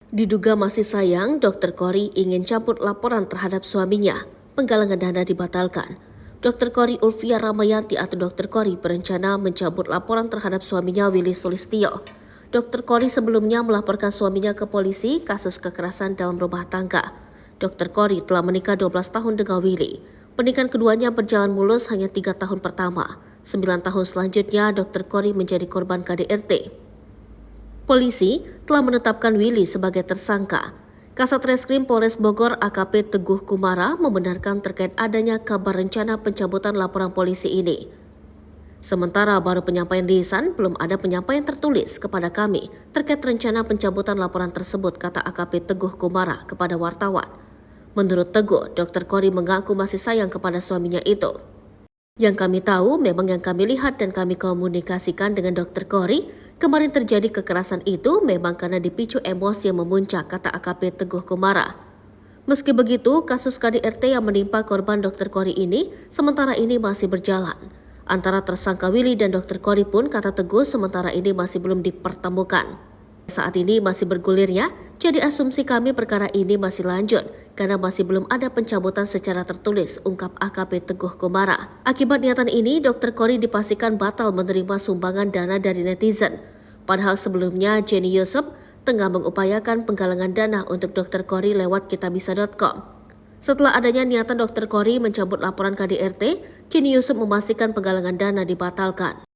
Diduga masih sayang, Dr. Kori ingin cabut laporan terhadap suaminya. Penggalangan dana dibatalkan. Dr. Kori Ulfia Ramayanti atau Dr. Kori berencana mencabut laporan terhadap suaminya Willy Sulistyo. Dr. Kori sebelumnya melaporkan suaminya ke polisi kasus kekerasan dalam rumah tangga. Dr. Kori telah menikah 12 tahun dengan Willy. Pernikahan keduanya berjalan mulus hanya 3 tahun pertama. 9 tahun selanjutnya, Dr. Kori menjadi korban KDRT. Polisi telah menetapkan Willy sebagai tersangka. Kasat Reskrim Polres Bogor AKP Teguh Kumara membenarkan terkait adanya kabar rencana pencabutan laporan polisi ini. Sementara baru penyampaian lisan, belum ada penyampaian tertulis kepada kami terkait rencana pencabutan laporan tersebut, kata AKP Teguh Kumara kepada wartawan. Menurut Teguh, Dr. Kori mengaku masih sayang kepada suaminya itu. Yang kami tahu, memang yang kami lihat dan kami komunikasikan dengan Dr. Kori, kemarin terjadi kekerasan itu memang karena dipicu emosi yang memuncak, kata AKP Teguh Kumara. Meski begitu, kasus KDRT yang menimpa korban Dr. Kori ini sementara ini masih berjalan. Antara tersangka Willy dan Dr. Kori pun, kata Teguh, sementara ini masih belum dipertemukan. Saat ini masih bergulirnya, jadi asumsi kami perkara ini masih lanjut karena masih belum ada pencabutan secara tertulis, ungkap AKP Teguh Kumara. Akibat niatan ini, Dr. Kori dipastikan batal menerima sumbangan dana dari netizen. Padahal sebelumnya Jenny Yusuf tengah mengupayakan penggalangan dana untuk Dr. Kori lewat kitabisa.com. Setelah adanya niatan Dr. Kori mencabut laporan KDRT, Jenny Yusuf memastikan penggalangan dana dibatalkan.